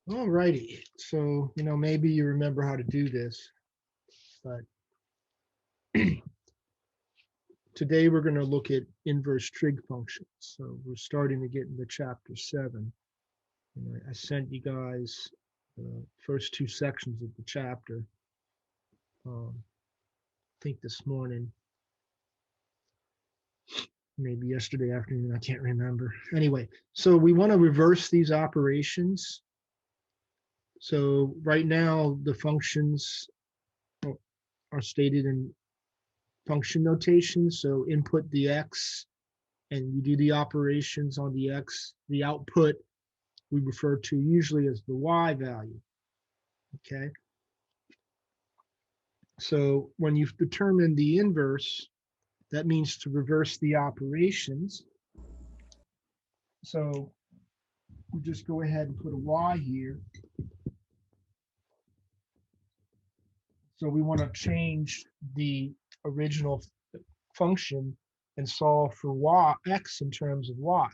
All righty. So, maybe you remember how to do this, but today we're going to look at inverse trig functions. So we're starting to get into chapter 7. And I sent you guys the first 2 sections of the chapter, I think this morning, maybe yesterday afternoon, I can't remember. Anyway, so we want to reverse these operations. So right now, the functions are stated in function notation. So input the x, and you do the operations on the x. The output we refer to usually as the y value. Okay. So when you've determined the inverse, that means to reverse the operations. So we just go ahead and put a y here. So we want to change the original function and solve for x in terms of y.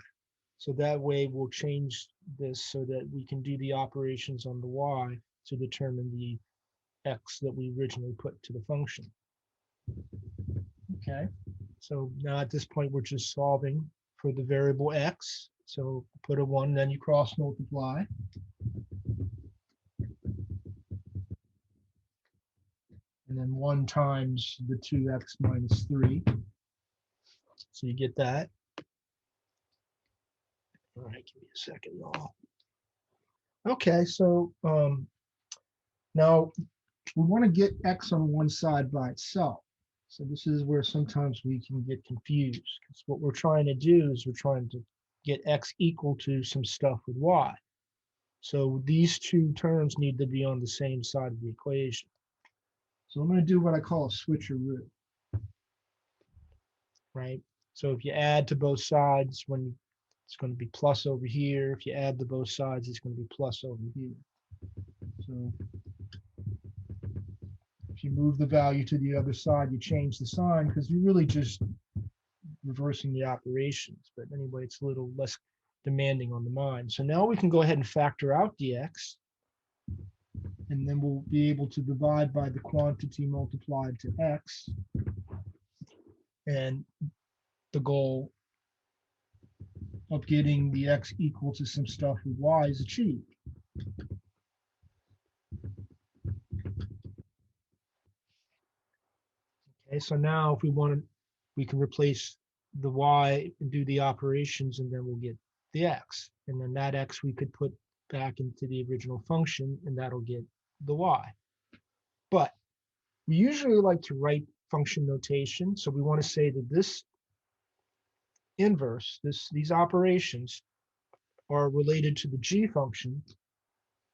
So that way we'll change this so that we can do the operations on the y to determine the x that we originally put to the function. Okay, so now at this point we're just solving for the variable x. So put a 1, then you cross multiply. And then 1 times the 2x minus 3. So you get that. All right, give me a second, y'all. Okay, so now we want to get x on one side by itself. So this is where sometimes we can get confused, because what we're trying to do is we're trying to get x equal to some stuff with y. So these two terms need to be on the same side of the equation. So I'm going to do what I call a switcheroo, right? So if you add to both sides, when it's going to be plus over here. If you add to both sides, it's going to be plus over here. So if you move the value to the other side, you change the sign because you're really just reversing the operations. But anyway, it's a little less demanding on the mind. So now we can go ahead and factor out dx, and then we'll be able to divide by the quantity multiplied to x, and the goal of getting the x equal to some stuff with y is achieved. Okay, so now if we want to, we can replace the y and do the operations, and then we'll get the x. And then that x we could put back into the original function, and that'll get the y. But we usually like to write function notation. So we want to say that this inverse, these operations are related to the g function.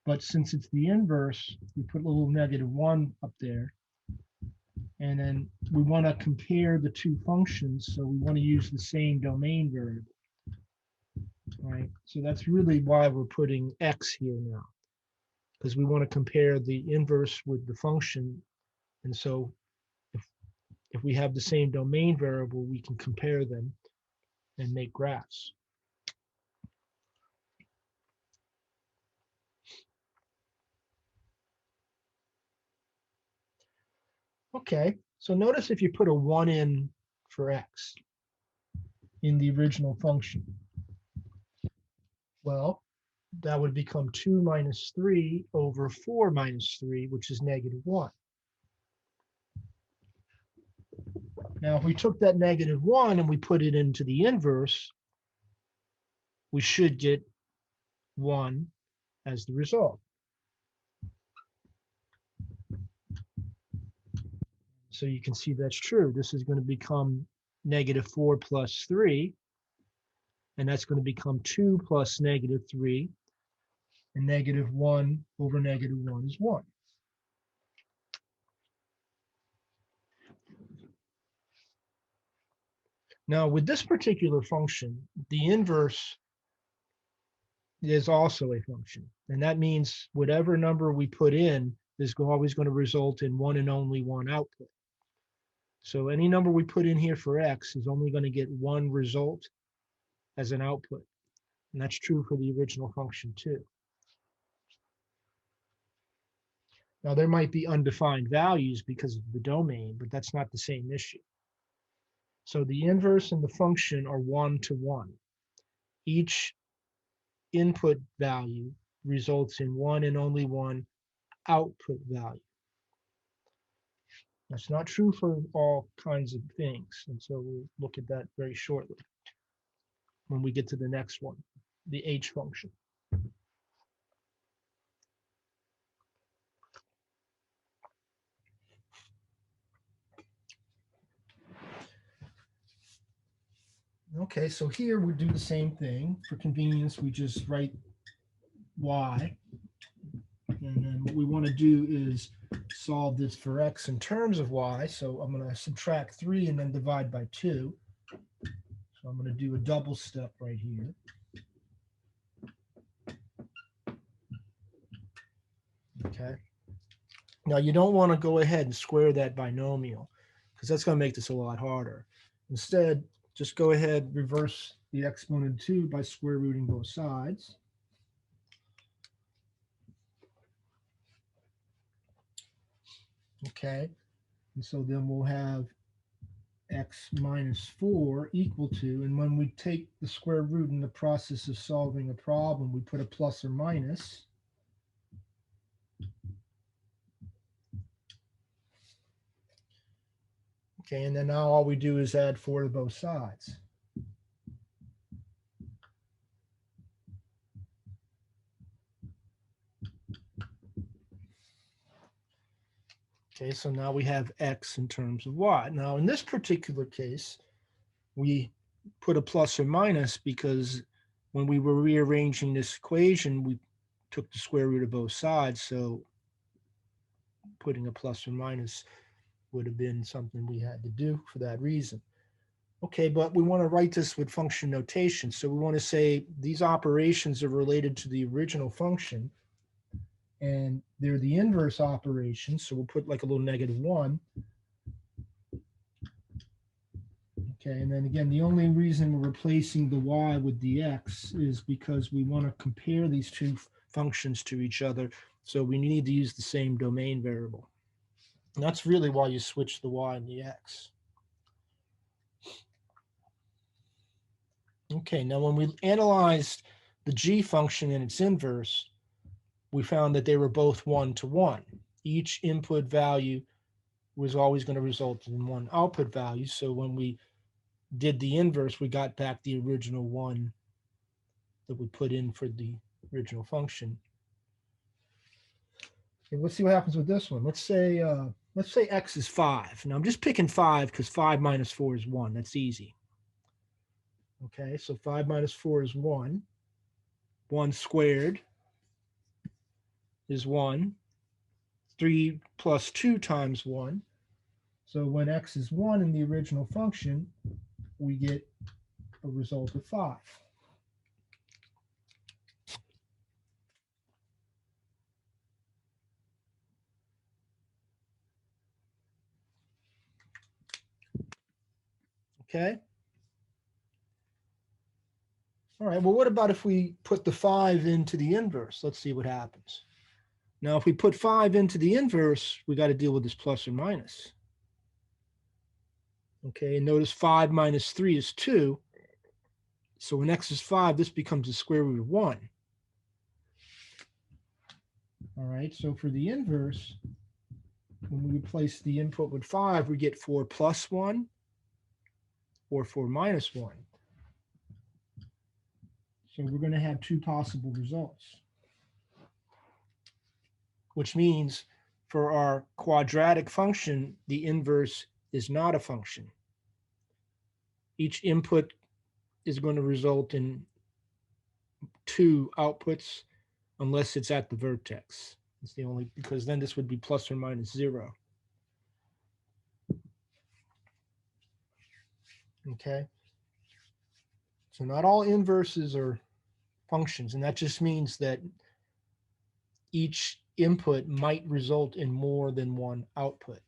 But since it's the inverse, we put a little -1 up there. And then we want to compare the two functions, so we want to use the same domain variable, right? So that's really why we're putting x here now, because we want to compare the inverse with the function. And so if we have the same domain variable, we can compare them and make graphs. Okay, so notice if you put a 1 in for x in the original function, well, that would become 2 minus 3 over 4 minus 3, which is -1. Now, if we took that -1 and we put it into the inverse, we should get 1 as the result. So you can see that's true. This is going to become -4 plus 3, and that's going to become 2 plus -3, and -1 over -1 is 1. Now, with this particular function, the inverse is also a function, and that means whatever number we put in is always going to result in one and only one output. So any number we put in here for x is only going to get one result as an output, and that's true for the original function too. Now, there might be undefined values because of the domain, but that's not the same issue. So the inverse and the function are 1 to 1. Each input value results in one and only one output value. That's not true for all kinds of things, and so we'll look at that very shortly when we get to the next one, the h function. Okay, so here we do the same thing. For convenience, we just write y, and then what we want to do is solve this for x in terms of y. So I'm going to subtract 3 and then divide by 2. So I'm going to do a double step right here. Okay. Now you don't want to go ahead and square that binomial because that's going to make this a lot harder. Instead, just go ahead, reverse the exponent 2 by square rooting both sides. Okay, and so then we'll have x minus 4 equal to, and when we take the square root in the process of solving a problem, we put a plus or minus. Okay, and then now all we do is add 4 to both sides. Okay, so now we have x in terms of y. Now in this particular case, we put a plus or minus because when we were rearranging this equation, we took the square root of both sides, so putting a plus or minus would have been something we had to do for that reason. Okay, but we want to write this with function notation. So we want to say these operations are related to the original function, and they're the inverse operations. So we'll put like a little -1. Okay, and then again, the only reason we're replacing the y with the x is because we want to compare these two functions to each other. So we need to use the same domain variable. And that's really why you switch the y and the x. Okay, now when we analyzed the g function and its inverse, we found that they were both 1 to 1. Each input value was always going to result in one output value. So when we did the inverse, we got back the original 1 that we put in for the original function. Okay, let's see what happens with this one. Let's say x is 5. Now I'm just picking 5 because 5 minus 4 is 1. That's easy. Okay, so 5 minus 4 is 1. 1 squared is 1. 3 plus 2 times 1. So when x is 1 in the original function, we get a result of 5. Okay. All right, well, what about if we put the 5 into the inverse? Let's see what happens. Now, if we put 5 into the inverse, we got to deal with this plus or minus. Okay, and notice 5 minus 3 is 2. So when x is 5, this becomes the square root of 1. All right, so for the inverse, when we replace the input with 5, we get 4 plus 1 or 4 minus 1. So we're going to have two possible results, which means for our quadratic function, the inverse is not a function. Each input is going to result in 2 outputs unless it's at the vertex. It's the only, because then this would be plus or minus 0. Okay. So not all inverses are functions, and that just means that each input might result in more than one output.